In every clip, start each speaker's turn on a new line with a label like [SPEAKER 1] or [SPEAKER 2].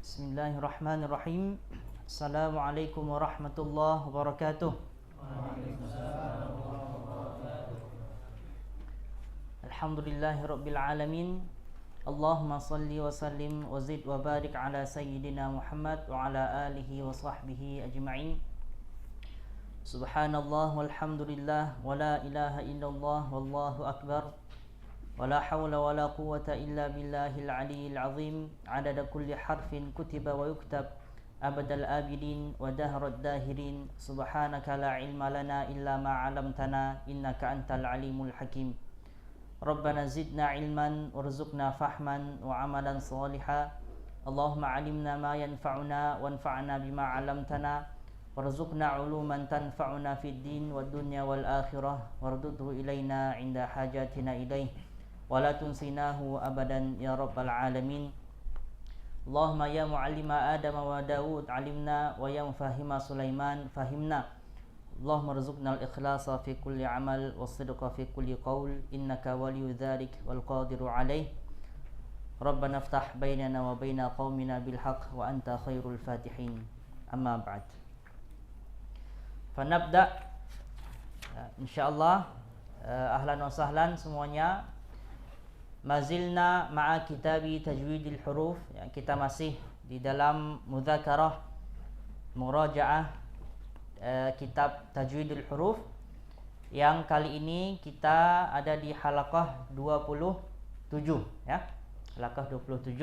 [SPEAKER 1] Bismillahirrahmanirrahim. Assalamualaikum warahmatullahi wabarakatuh. Alhamdulillahirabbil alamin. Allahumma salli wa sallim wa zid wa barik ala sayyidina Muhammad wa ala alihi wa sahbihi ajma'in. Subhanallah walhamdulillah wa la ilaha illallah wallahu akbar. ولا حول ولا قوة إلا بالله العلي العظيم عدد كل حرف كتب ويكتب أبد الآبدين ودهر الداهرين سبحانك لا علم لنا إلا ما علمتنا إنك أنت العليم الحكيم ربنا زدنا علما وارزقنا فهما وعملا صالحا اللهم علمنا ما ينفعنا وانفعنا بما علمتنا وارزقنا علوما تنفعنا في الدين والدنيا والآخرة واردده إلينا عند حاجاتنا إليه ولا تنسيناه أبدا يا رب العالمين اللهم يا معلم آدم وداود علمنا ويا مفهم سليمان فهمنا اللهم ارزقنا الإخلاص في كل عمل والصدق في كل قول إنك ولي ذلك والقادر عليه ربنا افتح بيننا وبين قومنا بالحق وأنت خير الفاتحين أما بعد فنبدأ إن شاء الله أهلا وسهلا semuanya. Mazilna ma'a kitabi tajwidil huruf ya, kita masih di dalam mudzakarah murajaah kitab tajwidil huruf yang kali ini kita ada di halaqah 27 ya. Halaqah 27.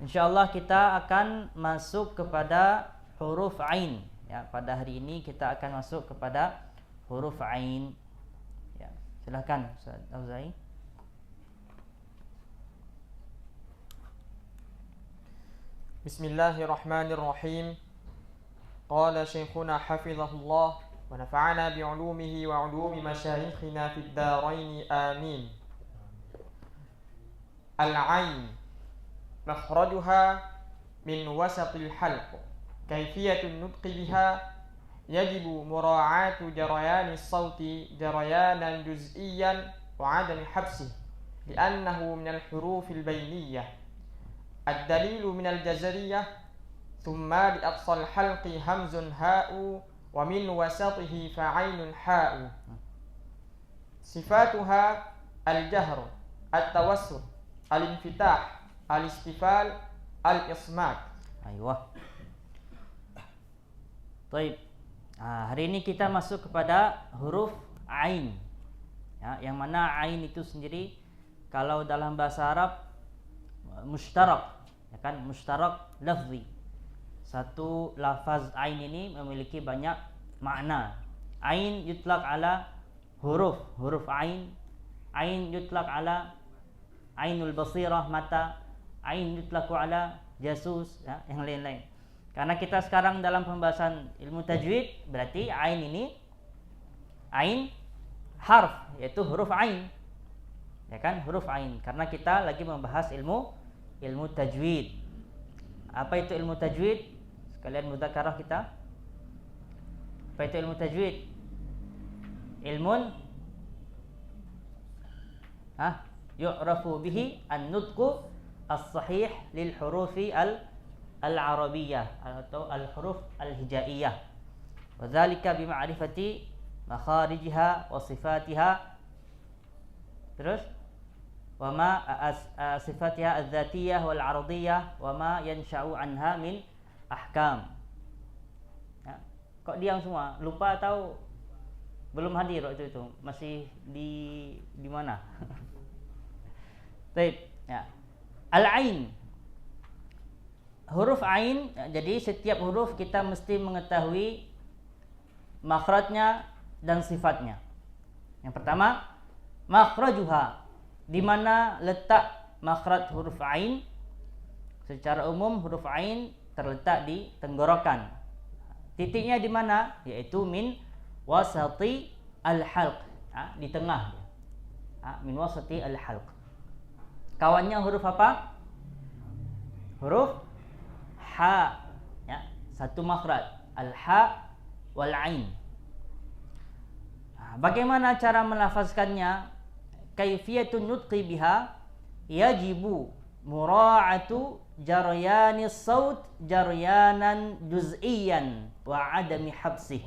[SPEAKER 1] Insyaallah kita akan masuk kepada huruf ain ya. Pada hari ini kita akan masuk kepada huruf ain ya. Silakan Ustaz Auza'i.
[SPEAKER 2] بسم الله الرحمن الرحيم. قال شيخنا حفظه الله ونفعنا بعلومه وعلوم مشايخنا في الدارين آمين. العين مخرجها من وسط الحلق. كيفية النطق بها يجب مراعاة جريان الصوت جريانا جزئيا وعدم حبسه لأنه من الحروف البينية. الدليل من الجزرية ثم لأقصى الحلق همز هاء ومن وسطه فعين حاء. صفاتها الجهر التوسط الانفتاح الاستفال الإصمات.
[SPEAKER 1] Aywa. Baik. Hari ini kita masuk kepada huruf ain. Ya, yang mana ain itu sendiri kalau dalam bahasa Arab mushtarak, ya kan, mushtarak lafzi. Satu lafaz ain ini memiliki banyak makna. Ain yutlaq ala huruf ain yutlaq ala ainul basirah mata, ain yutlaq ala jasus ya, yang lain-lain. Karena kita sekarang dalam pembahasan ilmu tajwid, berarti ain ini ain harf, yaitu huruf ain. Ya kan, huruf ain. Karena kita lagi membahas ilmu tajwid. Apa itu ilmu tajwid? Sekalian mudzakarah kita. Apa itu ilmu tajwid? Ilmun yu'rafu bihi an-nutqu as-sahih lil hurufi al-arabiyyah atau al-huruf al-hijaiyah. Wa dzalika bi ma'rifati makharijiha wa sifatiha. Terus wama sifatiha az-zatiyah wal 'aradiyah wama yansha'u anha min ahkam. Ya. Kok diam semua? Lupa atau belum hadir waktu itu? Masih di mana? Baik, ya. Al-ain. Huruf ain, ya, jadi setiap huruf kita mesti mengetahui makhrajnya dan sifatnya. Yang pertama, makhrajuha. Di mana letak makhraj huruf ain? Secara umum huruf ain terletak di tenggorokan. Titiknya di mana? Yaitu min wasati al-halq, di tengah. Min wasati al-halq. Kawannya huruf apa? Huruf ha, ya, satu makhraj, al-ha wal ain. Bagaimana cara melafazkannya? Kaifiyatun nutqi biha yajibu mura'atu jaryani saut jaryanan juz'iyan wa adami habsih.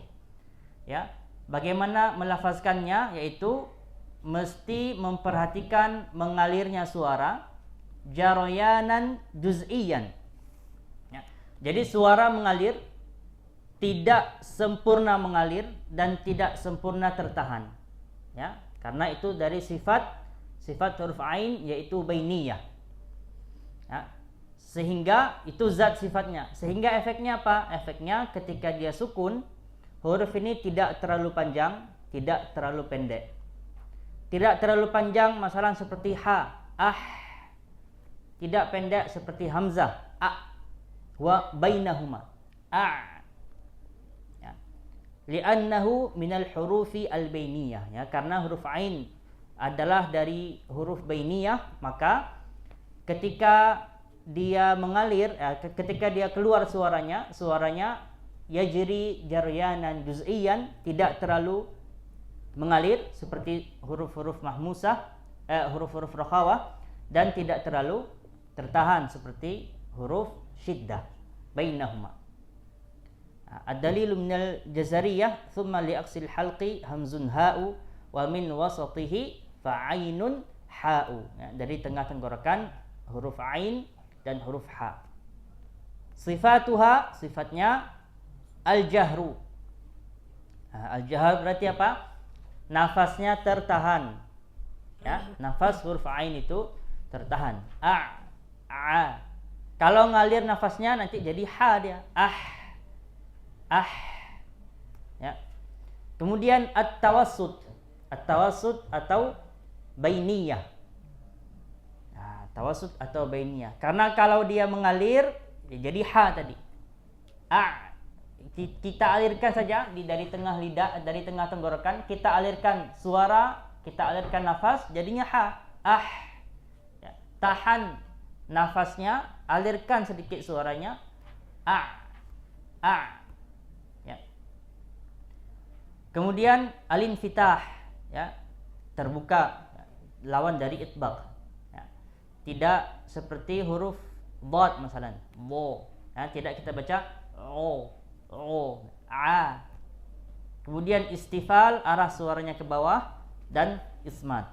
[SPEAKER 1] Ya, bagaimana melafazkannya, yaitu mesti memperhatikan mengalirnya suara jaryanan juz'iyan. Ya, jadi suara mengalir, tidak sempurna mengalir dan tidak sempurna tertahan. Ya, karena itu dari sifat huruf ain, yaitu bainiyah. Ya, sehingga itu zat sifatnya. Sehingga efeknya apa? Efeknya ketika dia sukun, huruf ini tidak terlalu panjang, tidak terlalu pendek. Tidak terlalu panjang, masalah seperti ha, ah. Tidak pendek seperti hamzah, a. Wa bainahuma, a. Ya. Li'annahu minal hurufi al-bainiyah. Ya, karena huruf ain adalah dari huruf bainiyah, maka ketika dia mengalir, ketika dia keluar suaranya yajri jaryanan juz'iyan, tidak terlalu mengalir seperti huruf-huruf mahmusah, huruf-huruf rakhawah, dan tidak terlalu tertahan seperti huruf syiddah bainahuma. Ad-dalilu minal jazariyah thumma li'aqsil halqi hamzun ha'u wa min wasatihi fa'ainun ha'u. Ya, dari tengah tenggorokan huruf ain dan huruf ha. Sifatuha, sifatnya al-jahru. Al-jahr berarti apa? Nafasnya tertahan. Ya, nafas huruf ain itu tertahan. A. Kalau ngalir nafasnya nanti jadi ha dia. Ah. Ya. Kemudian at-tawassut. At-tawassut atau bainiyah. Tawassut atau bainiyah. Karena kalau dia mengalir jadi ha tadi. Kita alirkan saja dari tengah lidah, dari tengah tenggorokan, kita alirkan suara, kita alirkan nafas, jadinya ha. Ya. Tahan nafasnya, alirkan sedikit suaranya. Ya. Kemudian al-infitah, ya, terbuka, lawan dari itbaq. Ya. Tidak seperti huruf dhad misalnya, bo. Ya, tidak kita baca a. Kemudian istifal, arah suaranya ke bawah, dan ismat.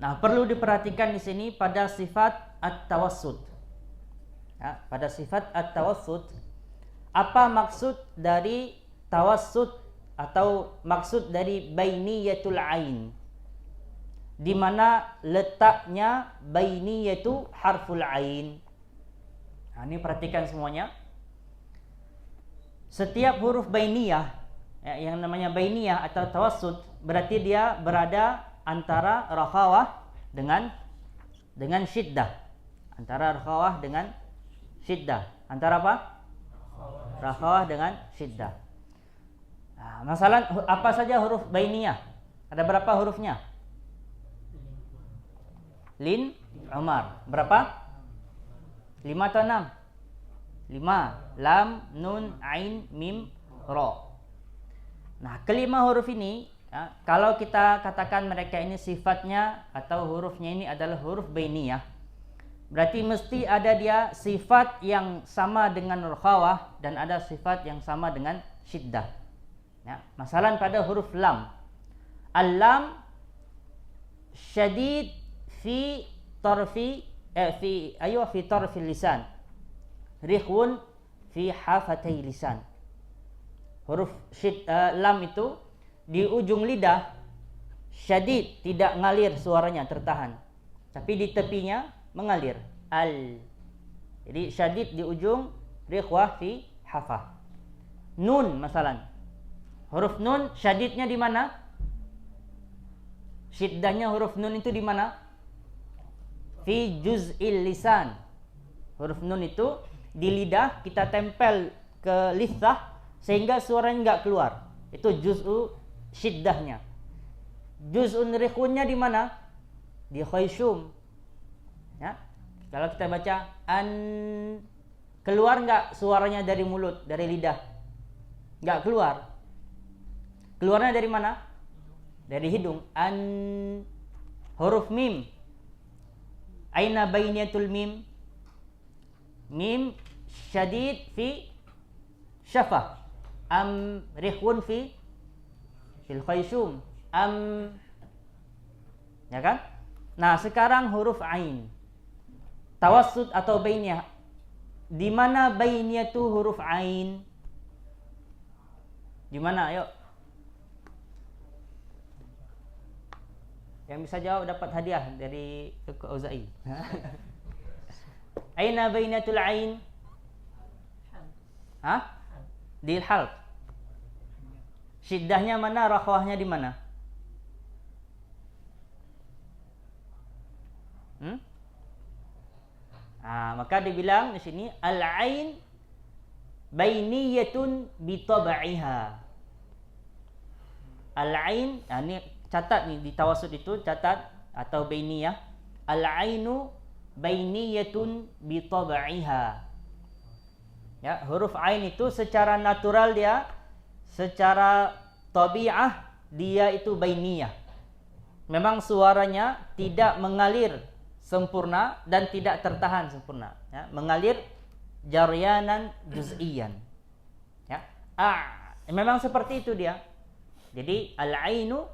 [SPEAKER 1] Nah, perlu diperhatikan di sini pada sifat at-tawassut. Ya, pada sifat at-tawassut, apa maksud dari tawassut atau maksud dari bainiyatul ain? Di mana letaknya bainiyatu harful ain? Nah, ini perhatikan semuanya. Setiap huruf bainiyah, ya, yang namanya bainiyah atau tawassut, berarti dia berada antara rakhawah dengan syiddah. Antara rakhawah dengan syiddah. Antara apa? Rakhawah dengan syiddah. Nah, masalah apa saja huruf bainiyah? Ada berapa hurufnya? Lin, Umar. Berapa? 5 atau 6? 5. Lam, nun, ain, mim, ra. Nah, kelima huruf ini, ya, kalau kita katakan mereka ini sifatnya atau hurufnya ini adalah huruf bainiyah, berarti mesti ada dia sifat yang sama dengan rakhawah dan ada sifat yang sama dengan syiddah. Ya, masalah pada huruf lam. Al-lam syadid fi tarfi fi tarfi lisan. Rikhun fi hafatay lisan. Huruf lam itu di ujung lidah syadid, tidak ngalir suaranya, tertahan. Tapi di tepinya mengalir. Al. Jadi syadid di ujung, rikhwah fi hafah. Nun masalan. Huruf nun syadidnya di mana? Syiddahnya huruf nun itu di mana? Fi juz'il lisan. Huruf nun itu di lidah kita tempel ke lisah sehingga suaranya enggak keluar. Itu juz'u syiddahnya. Juz'un rikhunnya di mana? Di khayshum. Ya. Kalau kita baca an, keluar enggak suaranya dari mulut, dari lidah? Enggak keluar. Keluarnya dari mana? Dari hidung. An. Huruf mim. Aina bainiyatul mim? Mim syadid fi syafah. Am rihun fi fil khayshum. Am, ya kan? Nah, sekarang huruf ain. Tawassut atau bainiyah. Di mana bainiyah itu huruf ain? Di mana? Ayo. Yang bisa jawab dapat hadiah dari Kak Uzai. Aina bainatul ain? Hah? Di halq. Syiddahnya mana? Rakhwahnya di mana? Maka dibilang di sini al-ain bainiyatun bi tab'iha. Al-ain, ini catat nih di tawassut itu, catat atau bainiyah. Al-ainu bainiyatun bi tab'iha. Ya, huruf ain itu secara natural dia, secara tabi'ah dia itu bainiyah. Memang suaranya tidak mengalir sempurna dan tidak tertahan sempurna, ya, mengalir jaryanan juz'iyan. Ya. Memang seperti itu dia. Jadi al-ainu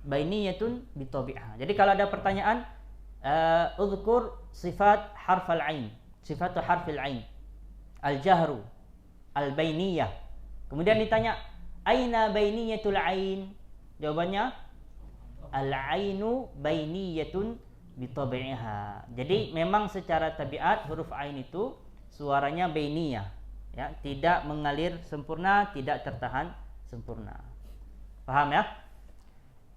[SPEAKER 1] bainiyatun bi tabi'ah. Jadi kalau ada pertanyaan, udhkur sifat harf al-ain, sifat harfil ain, al-jahru, al-bainiyah. Kemudian ditanya, aina bainiyatul ain? Jawabannya al-ainu bainiyatun bi tabi'iha. Jadi memang secara tabiat huruf ain itu suaranya bainiyah, ya, tidak mengalir sempurna, tidak tertahan sempurna. Paham ya?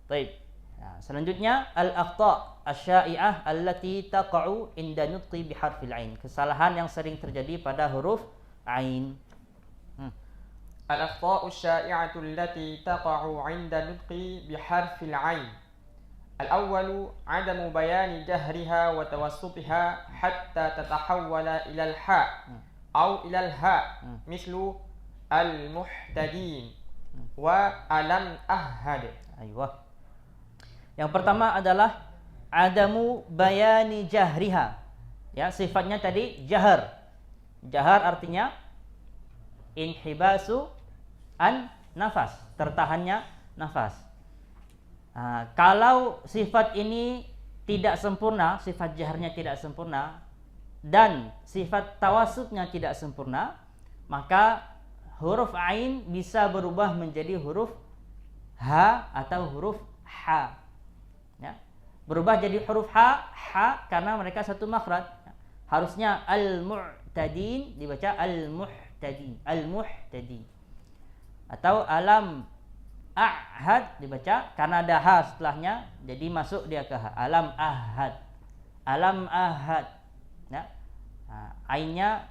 [SPEAKER 1] Baik. Nah, selanjutnya al-akhta' asy-sya'i'ah allati taqa'u inda nutqi bi harfil ain. Kesalahan yang sering terjadi pada huruf ain.
[SPEAKER 2] الأخطاء الشائعة التي تقع عند النطق بحرف العين. الأول عدم بيان جهرها وتوسطها حتى تتحول إلى الحاء أو إلى الهاء مثل المحتدين وألم أهد.
[SPEAKER 1] Aywa. Yang pertama adalah adamu bayani jahriha. Ya, sifatnya tadi jahar. Jahar artinya inhibasu an nafas, tertahannya nafas. Kalau sifat ini tidak sempurna, sifat jaharnya tidak sempurna dan sifat tawassutnya tidak sempurna, maka huruf ain bisa berubah menjadi huruf ha atau huruf ha. Ya. Berubah jadi huruf ha karena mereka satu makhraj. Harusnya al-mu'tadin dibaca al-muhtadi, al-muhtadi. Atau alam ahad dibaca karena ada ha setelahnya, jadi masuk dia ke ha. Alam ahad, alam ahad. Ya. Ainnya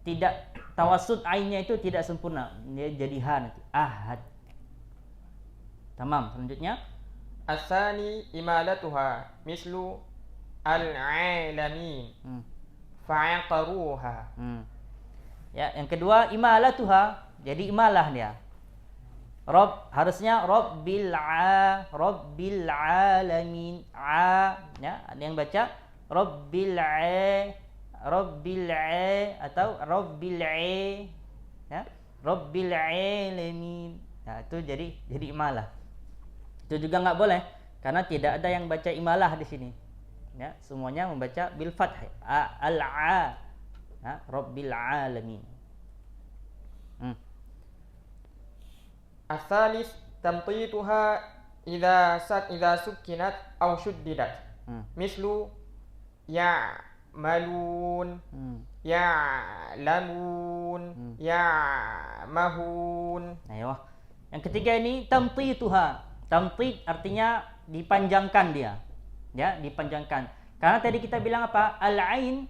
[SPEAKER 1] tidak, tawassut ainnya itu tidak sempurna, dia jadi ha nanti. Ahad. Tamam. Selanjutnya
[SPEAKER 2] الثاني إمالتها مثل العالمين فعقروها.
[SPEAKER 1] Ya, yang kedua imalatuha, jadi imalah dia. Rob harusnya rabbil alamin, ya, ada yang baca rabbil atau rabbil ya, rabbil alamin. Nah, itu jadi imalah. Itu juga enggak boleh karena tidak ada yang baca imalah di sini. Ya, semuanya membaca bil fath, al-a, ya, rabbil alamin.
[SPEAKER 2] الثالث تمطيطها إذا سكنت أو شددت مثل يعملون يعلمون يعمهون.
[SPEAKER 1] Ayo. Yang ketiga ini tamtituha. Tamtit artinya dipanjangkan dia. Ya, dipanjangkan. Karena tadi kita bilang apa? Al-ain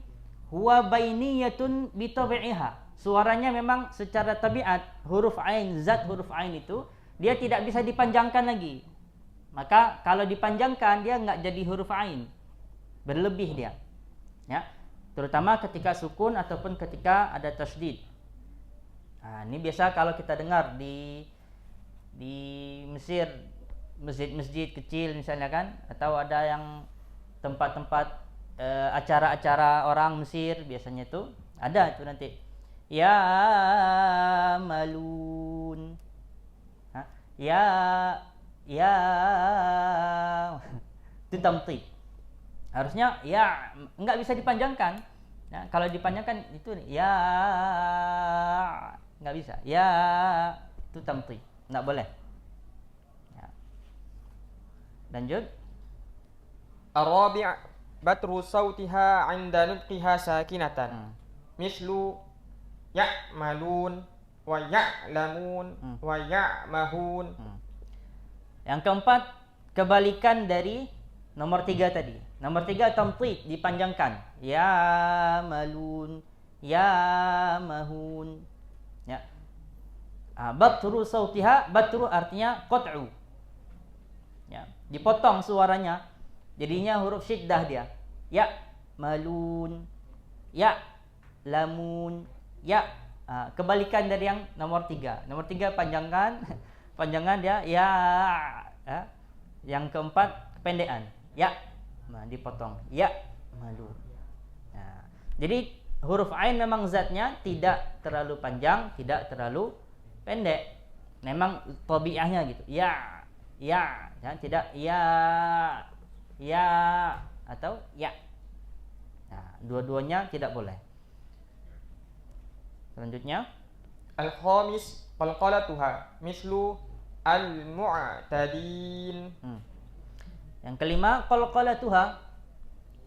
[SPEAKER 1] huwa bainiyatun bi tabi'iha. Suaranya memang secara tabiat huruf ain, zat huruf ain itu dia tidak bisa dipanjangkan lagi. Maka kalau dipanjangkan dia enggak jadi huruf ain. Berlebih dia. Ya. Terutama ketika sukun ataupun ketika ada tasydid. Nah, ini biasa kalau kita dengar di Mesir, masjid-masjid kecil misalnya kan, atau ada yang tempat-tempat acara-acara orang Mesir biasanya itu ada itu nanti ya malun. Ya ya itu tamtid. Harusnya ya enggak bisa dipanjangkan. Nah, kalau dipanjangkan itu ya enggak bisa. Ya itu tamtid. Enggak boleh. Ya. Lanjut.
[SPEAKER 2] الرابع بتر صوتها عند نطقها ساكنة مثل يعملون ويعلمون ويعمهون.
[SPEAKER 1] Yang keempat, kebalikan dari nomor 3 tadi. Nomor 3 tamtid, dipanjangkan. Ya malun, ya mahun. Ya. Batru sautiha, batru artinya qat'u. Ya, dipotong suaranya. Jadinya huruf syiddah dia. Ya malun, ya lamun, ya. Kebalikan dari yang nomor 3. Nomor 3 panjangan dia ya. Yang keempat kependekan. Ya. Nah, dipotong. Ya malun. Nah, jadi huruf ain memang zatnya tidak terlalu panjang, tidak terlalu pendek. Memang tabiatnya gitu. Ya. Ya, tidak ya atau ya. Nah, dua-duanya tidak boleh. Selanjutnya
[SPEAKER 2] الخامس قلقلتها مثل المعتدين.
[SPEAKER 1] Yang kelima qalqalatuha,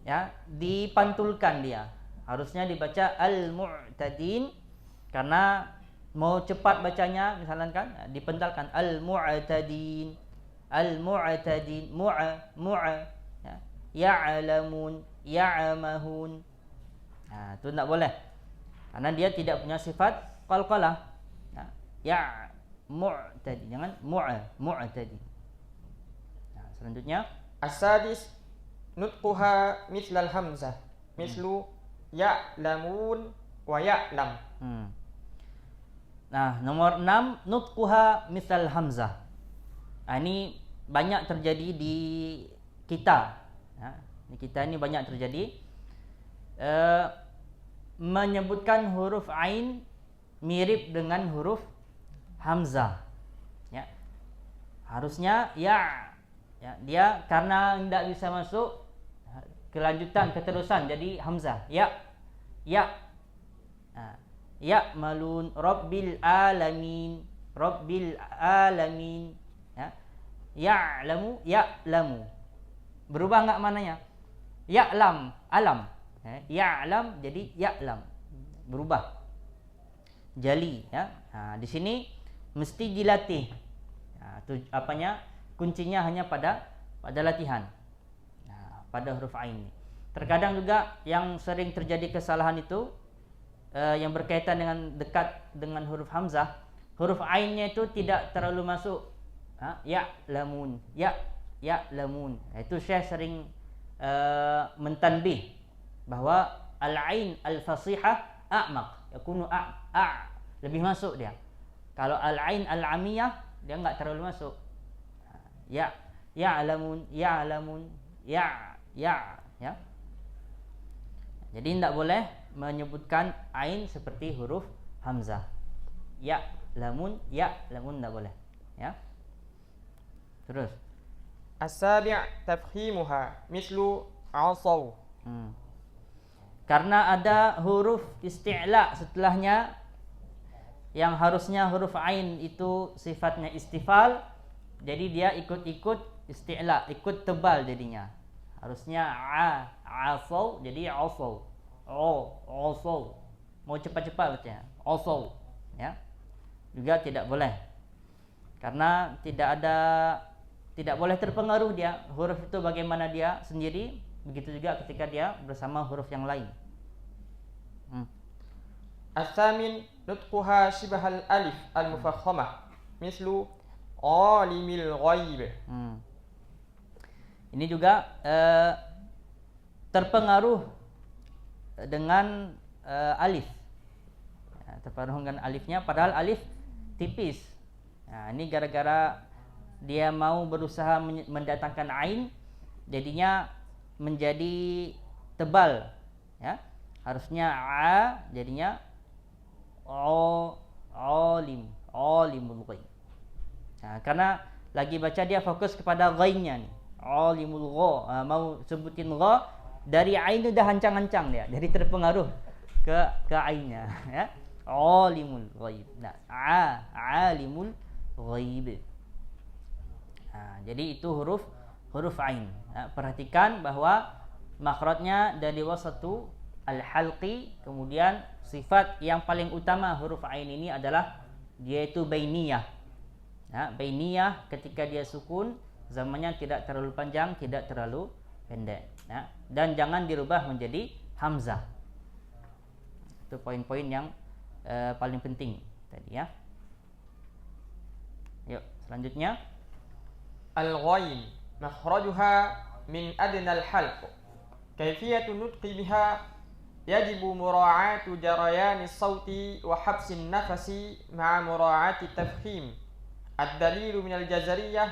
[SPEAKER 1] ya, dipantulkan dia. Harusnya dibaca al-mu'tadin karena mau cepat bacanya misalkan kan dipentalkan al-mu'tadin mu'a ya, ya'lamun ya'mahun. Nah, itu enggak boleh. Karena dia tidak punya sifat qalqalah. Ya mu'tadi, jangan mu'tadi. Nah, selanjutnya
[SPEAKER 2] السادس نطقها مثل الهمزة مثل يعلمون ويعلم.
[SPEAKER 1] Nah, nomor 6 nutquha misal hamzah. Nah, ini banyak terjadi di kita. Ya, di kita ini banyak terjadi. Menyebutkan huruf ain mirip dengan huruf hamzah. Ya. Harusnya ya, dia karena tidak bisa masuk kelanjutan keterusan jadi hamzah. Ya. Ya malun rabbil alamin ya. Ya'lamu berubah enggak mananya? Ya'lam alam. Ya'lam jadi ya'lam, berubah jali ya. Nah, di sini mesti dilatih. Nah, apanya? Kuncinya hanya pada latihan. Nah, pada huruf ain. Terkadang juga yang sering terjadi kesalahan itu yang berkaitan dengan dekat dengan huruf hamzah, huruf ainnya itu tidak terlalu masuk. Ya'lamun, ya'lamun. Itu Syekh sering mentanbih bahwa al-ain al-fasihah a'maq, yakunu lebih masuk dia. Kalau al-ain al-amiyah dia enggak terlalu masuk. Ya'lamun ya. Jadi tidak boleh menyebutkan ain seperti huruf hamzah. Ya'lamun tidak boleh. Ya. Terus
[SPEAKER 2] السابع تفخيمها مثل عصوا.
[SPEAKER 1] Karena ada huruf isti'la setelahnya yang harusnya huruf ain itu sifatnya istifal, jadi dia ikut isti'la, ikut tebal jadinya. Harusnya asau jadi asau. Asau. Mau cepat-cepat bacanya. Asau, ya. Juga tidak boleh. Karena tidak boleh terpengaruh dia. Huruf itu bagaimana dia sendiri, begitu juga ketika dia bersama huruf yang lain.
[SPEAKER 2] الثامن نطقها شبه الألف المفخمة مثل عالم الغيب.
[SPEAKER 1] Ini juga terpengaruh dengan alif. Terpengaruh dengan alifnya, padahal alif tipis. Nah, ini gara-gara dia mau berusaha mendatangkan ain, jadinya menjadi tebal, ya. Harusnya a jadinya alimul ghaib. Nah, karena lagi baca dia fokus kepada ghainnya nih. Alimul gha, mau sebutin gha dari ain udah hancang-hancang dia, jadi terpengaruh ke ainnya, ya. Alimul ghaib. Nah, alimul ghaib. Nah, jadi itu huruf ain. Nah, perhatikan bahwa makhrajnya dari wasatu al-halqi, kemudian sifat yang paling utama huruf ain ini adalah yaitu bainiyah. Nah, bainiyah ketika dia sukun, zamannya tidak terlalu panjang, tidak terlalu pendek. Nah, dan jangan dirubah menjadi hamzah. Itu poin-poin yang paling penting tadi, ya. Yuk, selanjutnya.
[SPEAKER 2] Al-ghain makhrajuha min adna al-halq. Kaifiyatu nutqi biha yajibu mura'atu jarayani as-sauti wa habsi an-nafasi ma'a mura'ati tafkhim. Ad-dalilu min al-jazariyah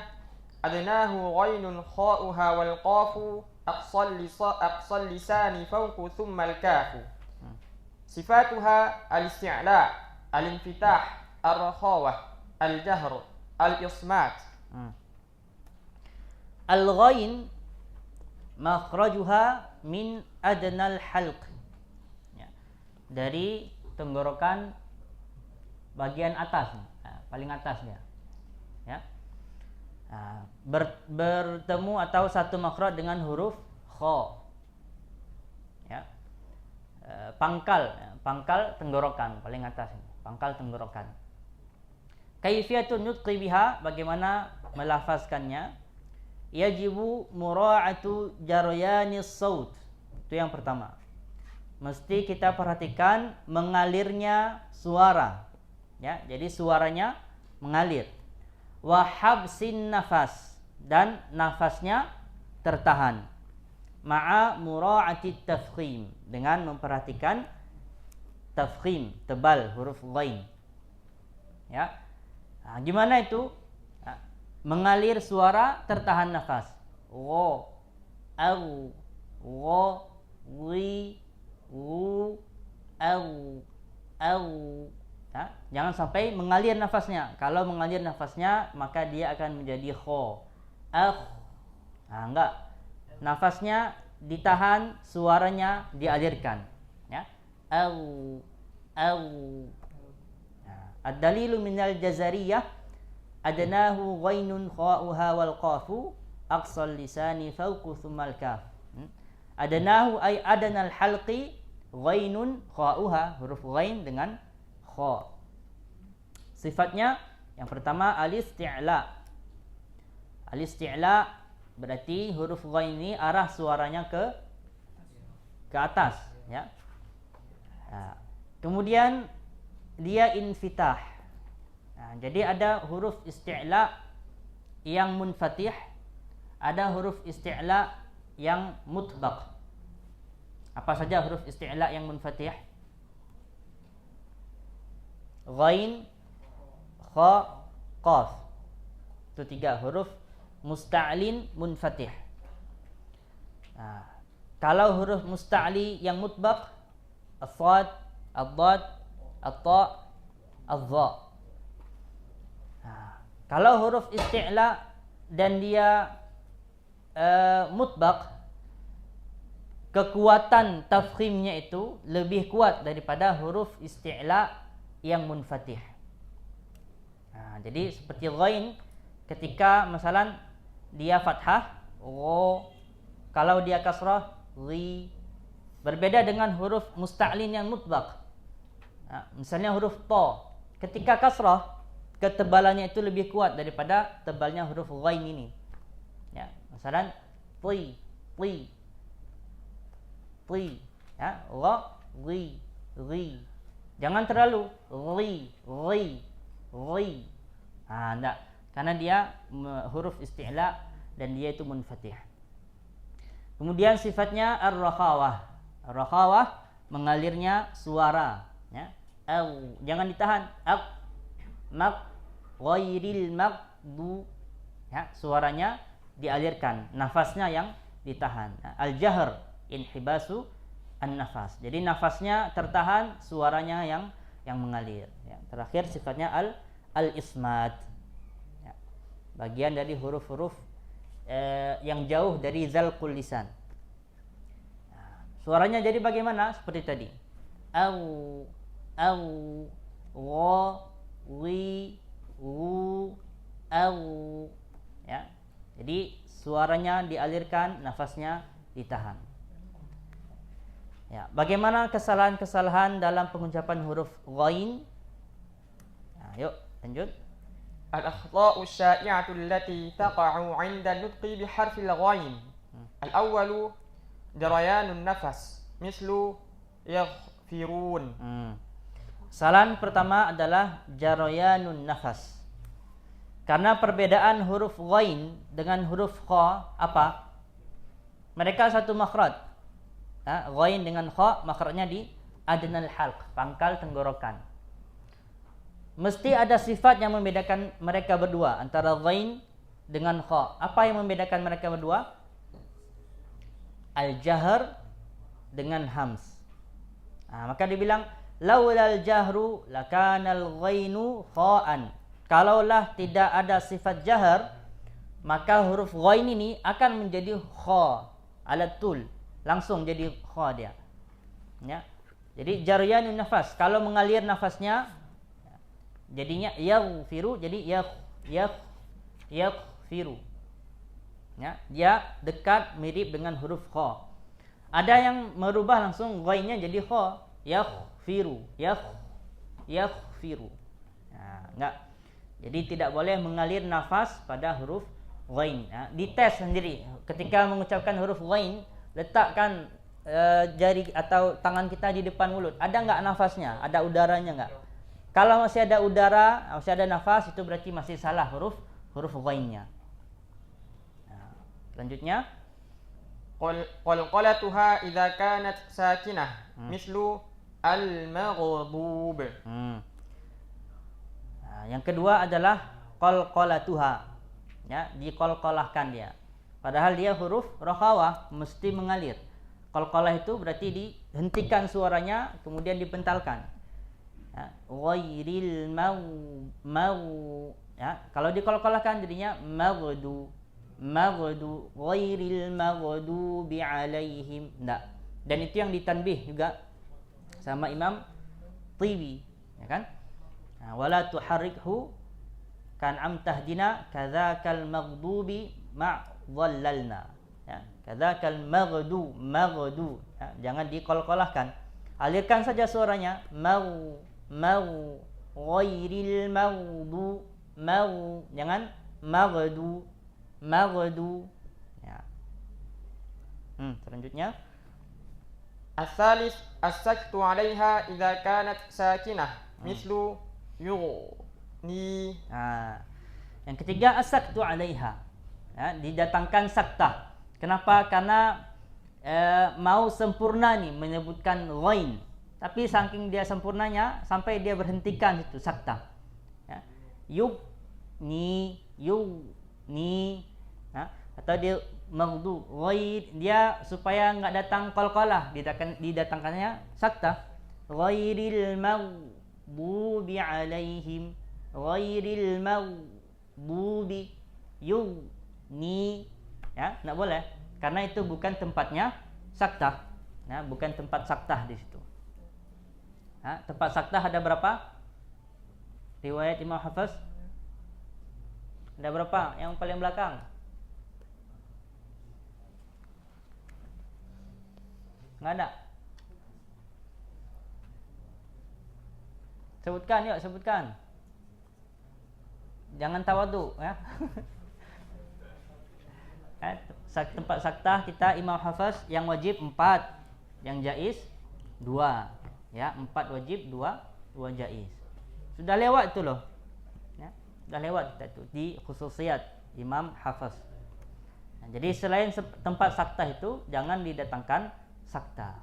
[SPEAKER 2] adnahu ghainun kha'uha wal qafu aqsal lisani fawqu thumma al-kafu. Sifatuha al-isti'la, al-infitah, ar-rakhawah, al-jahr, al-ismat.
[SPEAKER 1] Al-ghain makhrajuha min adnal halq, ya, dari tenggorokan bagian atas, paling atasnya, ya. Bertemu atau satu makhraj dengan huruf kha, ya. Pangkal tenggorokan paling atas, pangkal tenggorokan. Kaifiyatun nutqi biha, bagaimana melafazkannya? Yajibu mura'atu jaryanis saut. Itu yang pertama. Mesti kita perhatikan mengalirnya suara, ya. Jadi suaranya mengalir. Wa habsin nafas, dan nafasnya tertahan. Ma'a mura'ati tafkhim, dengan memperhatikan tafkhim, tebal huruf ghain. Ya. Nah, gimana itu? Mengalir suara, tertahan nafas. Gho, au, gho, wi, wu, au. Ya, jangan sampai mengalir nafasnya. Kalau mengalir nafasnya, maka dia akan menjadi kho. Nah, enggak. Nafasnya ditahan, suaranya dialirkan. Ya. Au. Ad-dalilu minal jazariyah adnahu ghainun kha'uha wal qafu aqsal lisani fawqu thummal kaf. Adnahu ay adnal halqi, ghainun kha'uha, huruf ghain dengan kha. Sifatnya yang pertama al-isti'la. Al-isti'la berarti huruf ghain ini arah suaranya ke atas, ya. Nah, kemudian dia infitah. Nah, jadi ada huruf isti'la yang munfatih, ada huruf isti'la yang mutbaq. Apa saja huruf isti'la yang munfatih? Ghain, kha, qaf. Itu 3 huruf musta'lin munfatih. Nah, kalau huruf musta'li yang mutbaq, as-sad, ad-dad, at-ta, adh-dha. Kalau huruf isti'la dan dia mutbaq, kekuatan tafkhimnya itu lebih kuat daripada huruf isti'la yang munfatih. Nah, jadi seperti ghain, ketika misalnya dia fathah, gho, kalau dia kasrah, ghi. Berbeda dengan huruf musta'lin yang mutbaq. Nah, misalnya huruf ta, ketika kasrah, ketebalannya itu lebih kuat daripada tebalnya huruf ghain ini. Ya, misalnya ti, ya, gha, ghi. Jangan terlalu ghi. Enggak, karena dia huruf isti'la dan dia itu munfatih. Kemudian sifatnya ar-rakhawah. Ar-rakhawah mengalirnya suara, ya. Jangan ditahan. Ghairil maghdu, ya, suaranya dialirkan, nafasnya yang ditahan. Al-jahr, inhibasu an-nafas. Jadi nafasnya tertahan, suaranya yang mengalir. Ya. Terakhir sifatnya al-ismat. Ya. Bagian dari huruf-huruf yang jauh dari zalqul lisan. Nah, suaranya jadi bagaimana? Seperti tadi. Au, wa, wi, wu, au. Ya. Jadi suaranya dialirkan, nafasnya ditahan. Ya, bagaimana kesalahan-kesalahan dalam pengucapan huruf ghain? Nah, yuk lanjut.
[SPEAKER 2] الأخطاء الشائعة التي تقع عند النطق بحرف الغين. الأول جريان النفس مثل يغفرون.
[SPEAKER 1] Kesalahan pertama adalah jarayanun nafas. Karena perbedaan huruf ghain dengan huruf kha apa? Mereka satu makhraj. Ghain dengan kha makhrajnya di adnal halq, pangkal tenggorokan. Mesti ada sifat yang membedakan mereka berdua antara ghain dengan kha. Apa yang membedakan mereka berdua? Al-jahr dengan hams. Maka dibilang laulal jahru lakanal ghainu kha'an. Kalaulah tidak ada sifat jahar, maka huruf ghain ini akan menjadi kha alat tul, langsung jadi kha dia. Ya. Jadi jaryanun nafas, kalau mengalir nafasnya jadinya yaghfiru, jadi yaghfiru. Ya, dia dekat mirip dengan huruf kha. Ada yang merubah langsung ghainnya jadi kha, yaghfiru, yaghfiru. Nah, enggak. Jadi tidak boleh mengalir nafas pada huruf ghain. Ya, dites sendiri. Ketika mengucapkan huruf ghain, letakkan jari atau tangan kita di depan mulut. Ada enggak nafasnya? Ada udaranya enggak? Kalau masih ada udara, masih ada nafas, itu berarti masih salah huruf ghainnya. Nah, selanjutnya
[SPEAKER 2] qalqalatuha idza kanat sakinah mislu al-maghdub.
[SPEAKER 1] Nah, yang kedua adalah qalqalatuha. Ya, diqalqalahkan dia. Padahal dia huruf rakhawah, mesti mengalir. Qalqalah itu berarti dihentikan suaranya kemudian dipentalkan. Ya, ghairil ya, kalau diqalqalahkan jadinya maghdu ghairil maghdubi alaihim. Enggak. Dan itu yang ditanbih juga sama Imam Tibi, ya kan? Wala tuharrikhu kan amtahdina kadzakal maghdubi ma'dhallalna. Ya, kadzakal maghdu. Ya, jangan diqalqalahkan. Alirkan saja suaranya mau ghairil maghdu jangan maghdu ya. Selanjutnya
[SPEAKER 2] الثالث السكت عليها إذا كانت ساكنة مثل يغني.
[SPEAKER 1] Yang ketiga as-saktu 'alaiha. Ya, didatangkan saktah. Kenapa? Karena mau sempurna nih menyebutkan ghain. Tapi saking dia sempurnanya sampai dia berhentikan itu saktah. Ya. Yugni ya. Atau dia maghdu ghair, dia supaya enggak datang qalqalah, didatangkannya saktah. Ghairil maghdubi alaihim, ghairil maghdubi yugni. Ya, enggak boleh karena itu bukan tempatnya saktah. Ya, bukan tempat saktah di situ. Tempat saktah ada berapa? Riwayat Imam Hafiz ada berapa? Yang paling belakang. Enggak ada. Sebutkan yuk, sebutkan. Jangan tawadu ya. Tempat saktah kita Imam Hafiz yang wajib 4, yang jaiz 2. Ya, 4 wajib, 2 jaiz. Sudah lewat itu loh. Ya, sudah lewat kita itu di khususiyat Imam Hafiz. Nah, jadi selain tempat saktah itu jangan didatangkan saktah.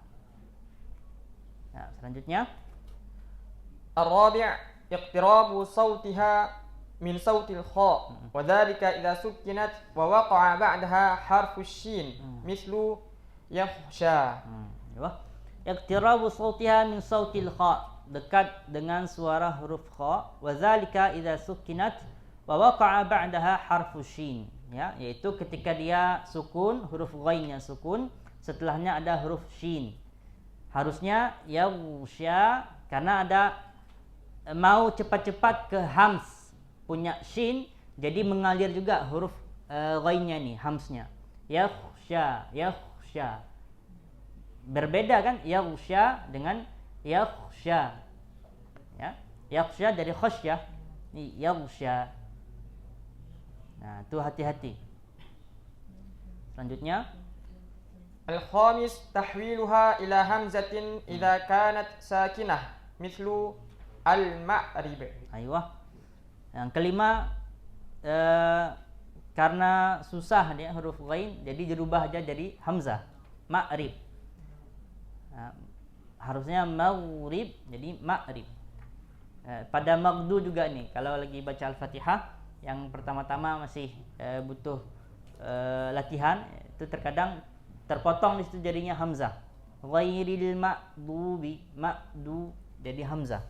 [SPEAKER 1] Nah, selanjutnya
[SPEAKER 2] الرابع اقتراب صوتها من صوت الخاء وذلك إذا سكنت ووقع بعدها حرف الشين مثل yakhsha.
[SPEAKER 1] Iqtirabu sautiha min sautil kha, dekat dengan suara huruf kha. Wa dzalika idza sukinat wa waqa'a ba'daha harfu shin, ya, yaitu ketika dia sukun, huruf ghainnya sukun, setelahnya ada huruf shin. Harusnya yaghsha karena ada mau cepat-cepat ke hams punya shin, jadi mengalir juga huruf ghainnya nih, hamsnya. Yaghsha, yaghsha. Berbeda kan yaghsha dengan yaghsha. Ya, yaghsha dari khasyah. Ini yaghsha. Nah, itu hati-hati. Selanjutnya
[SPEAKER 2] Al-khamis tahwiluha ila hamzatin idza kanat sakinah mithlu al-ma'rib.
[SPEAKER 1] Aywa. Yang kelima, karena susah dia huruf ghain, jadi dirubah aja jadi hamzah. Ma'rib. Harusnya ma'rib, jadi ma'rib. Pada magdu juga nih, kalau lagi baca Al-Fatihah, yang pertama-tama masih butuh latihan, itu terkadang terpotong di situ jadinya hamzah. Ghairil ma'dubi, ma'du jadi hamzah.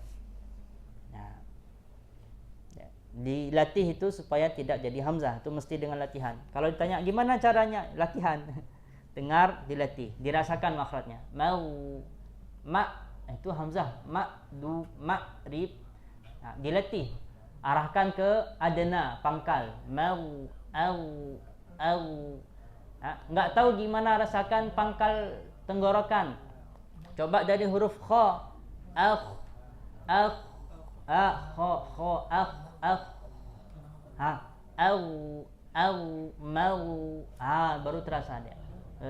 [SPEAKER 1] Nah, dilatih itu supaya tidak jadi hamzah, itu mesti dengan latihan. Kalau ditanya gimana caranya, latihan. Dengar, dilatih, dirasakan makhrajnya. Mau, ma, itu hamzah. Ma'du, ma'rib. Nah, dilatih. Arahkan ke adna, pangkal. Mau, au. Nah, nggak tahu gimana rasakan pangkal tenggorokan. Coba dari huruf kha. Kho, mau. Baru terasa dia.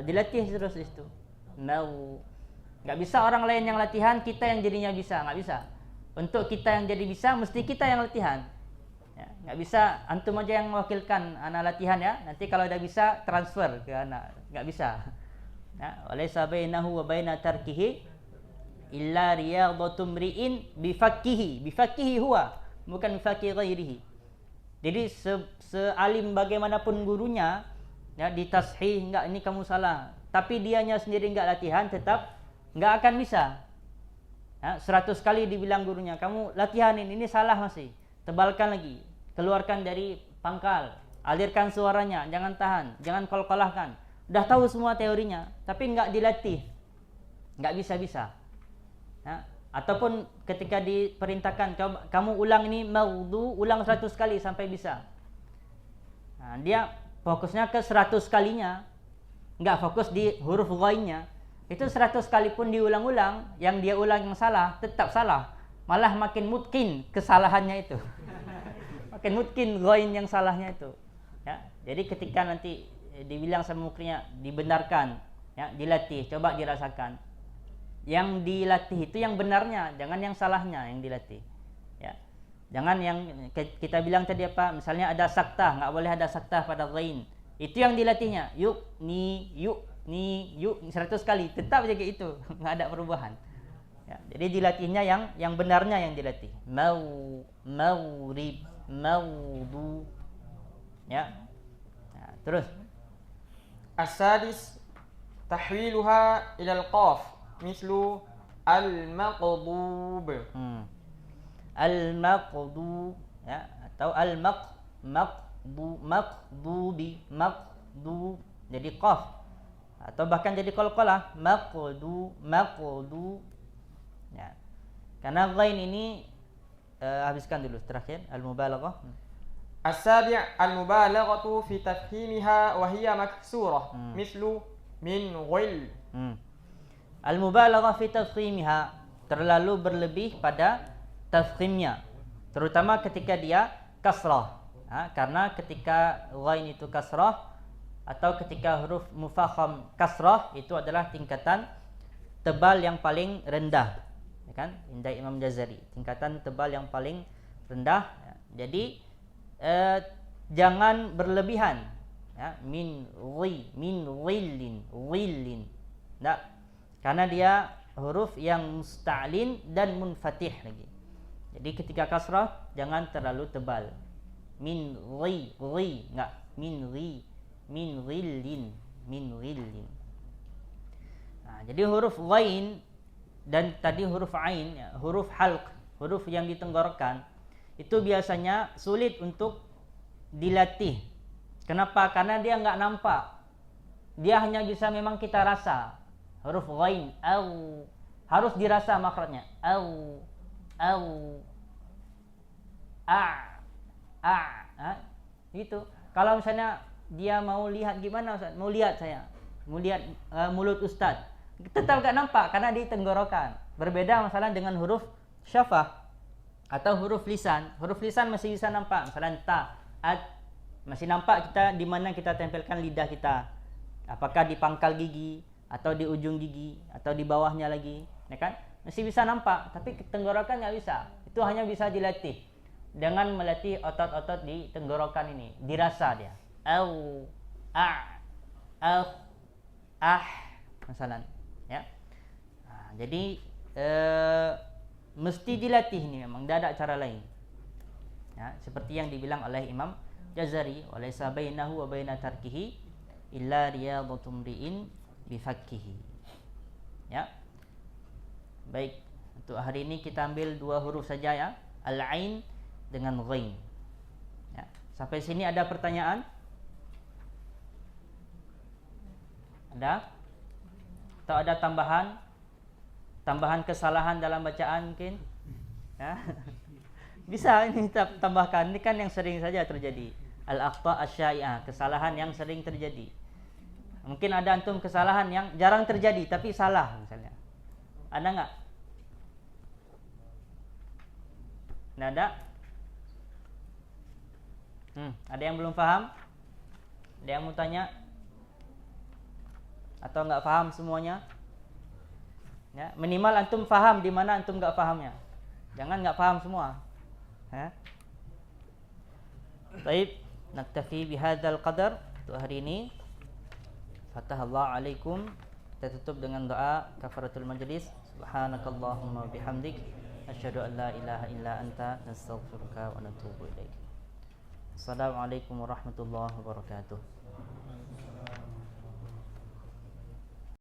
[SPEAKER 1] Dilatih terus itu. Mau. Nggak bisa orang lain yang latihan, kita yang jadinya bisa, nggak bisa. Untuk kita yang jadi bisa, mesti kita yang latihan. Ya, nggak bisa antum aja yang mewakilkan anak latihan ya. Nanti kalau udah bisa transfer ke anak, nggak bisa. Ya, walaysa bainahu wa baina tarkihi illa riyadatu mri'in bifakkihi huwa, bukan bifakki ghairihi. Jadi sealim bagaimanapun gurunya, ya, ditashih enggak, ini kamu salah, tapi dianya sendiri enggak latihan, tetap enggak akan bisa. Ya, 100 kali dibilang gurunya, kamu latihanin, ini salah masih. Tebalkan lagi, keluarkan dari pangkal, alirkan suaranya, jangan tahan, jangan qalqalahkan. Udah tahu semua teorinya, tapi enggak dilatih, enggak bisa-bisa. Ya, ataupun ketika diperintahkan, coba kamu ulang ini maudhu, ulang 100 kali sampai bisa. Nah, dia fokusnya ke 100 kalinya, enggak fokus di huruf ghainnya. Itu 100 kali pun diulang-ulang, yang dia ulang yang salah, tetap salah. Malah makin mungkin kesalahannya itu. Makin mungkin ghain yang salahnya itu. Ya, jadi ketika nanti dibilang sama mukrinya, dibenarkan, ya, dilatih, coba dirasakan. Yang dilatih itu yang benarnya, jangan yang salahnya yang dilatih. Ya. Jangan yang kita bilang tadi apa, misalnya ada saktah, nggak boleh ada saktah pada ghain. Itu yang dilatihnya. Yuk, ni, 100 kali, tetap aja kayak itu, nggak ada perubahan. Ya, jadi dilatihnya yang benarnya yang dilatih. Maurib, maudu. Ya. Nah, terus.
[SPEAKER 2] As-sadis tahwiluha ila al-qaf mislu al-maqdub.
[SPEAKER 1] Al-maqdu, ya, atau maqdubi, maqdu jadi qaf. Atau bahkan jadi qalqalah, maqdu. Ya. Karena ghain ini habiskan dulu terakhir al-mubalaghah.
[SPEAKER 2] As-sabi' al-mubalaghatu fi tafhimiha wa hiya maksurah mislu min ghil.
[SPEAKER 1] Al-mubalaghah fi tafhimiha, terlalu berlebih pada tafkhimnya, terutama ketika dia kasrah. Karena ketika ghain itu kasrah atau ketika huruf mufakham kasrah, itu adalah tingkatan tebal yang paling rendah, ya kan? Indah Imam Jazari, tingkatan tebal yang paling rendah. Ya. Jadi jangan berlebihan, ya. Min ghillin, nah, karena dia huruf yang musta'lin dan munfatih lagi. Jadi ketika kasrah jangan terlalu tebal. Min enggak, min ghillin. Jadi huruf ghain dan tadi huruf ain, ya, huruf halq, huruf yang ditenggorokan, itu biasanya sulit untuk dilatih. Kenapa? Karena dia nggak nampak. Dia hanya bisa memang kita rasa. Huruf ghain, au, harus dirasa makhrajnya. Au, gitu. Kalau misalnya dia mau lihat gimana Ustaz? Mau lihat saya, mau lihat mulut Ustaz, tetap gak nampak karena di tenggorokan. Berbeda masalah dengan huruf syafah atau huruf lisan. Huruf lisan masih bisa nampak, misalnya ta, at, masih nampak kita di mana kita tempelkan lidah kita. Apakah di pangkal gigi atau di ujung gigi atau di bawahnya lagi, ya kan? Masih bisa nampak, tapi tenggorokan nggak bisa. Itu hanya bisa dilatih dengan melatih otot-otot di tenggorokan ini, dirasa dia. Au, masalah, ya. Jadi mesti dilatih ini, memang tidak ada cara lain. Ya, seperti yang dibilang oleh Imam Jazari, walaysa bainahu wa baina tarkihi illa riyadatum ri'in bifakkihi. Ya. Baik, untuk hari ini kita ambil 2 huruf saja ya, al-ain dengan ghain. Ya. Sampai sini ada pertanyaan? Ada? Atau ada tambahan kesalahan dalam bacaan mungkin? Ya. Bisa ini kita tambahkan, ini kan yang sering saja terjadi. Al-akhta asy-syai'ah, kesalahan yang sering terjadi. Mungkin ada antum kesalahan yang jarang terjadi tapi salah misalnya. Ada enggak? Nggak ada? Ada yang belum paham? Ada yang mau tanya? Atau nggak paham semuanya? Ya, minimal antum paham di mana antum nggak pahamnya. Jangan nggak paham semua. Ya. Baik, naktafi bihadzal qadar untuk hari ini. Fatahallahu alaikum. Kita tutup dengan doa kafaratul majlis. Subhanakallahumma bihamdik, asyhadu an la ilaha illa anta, nastaghfiruka wa natubu ilaik. Assalamualaikum warahmatullahi wabarakatuh.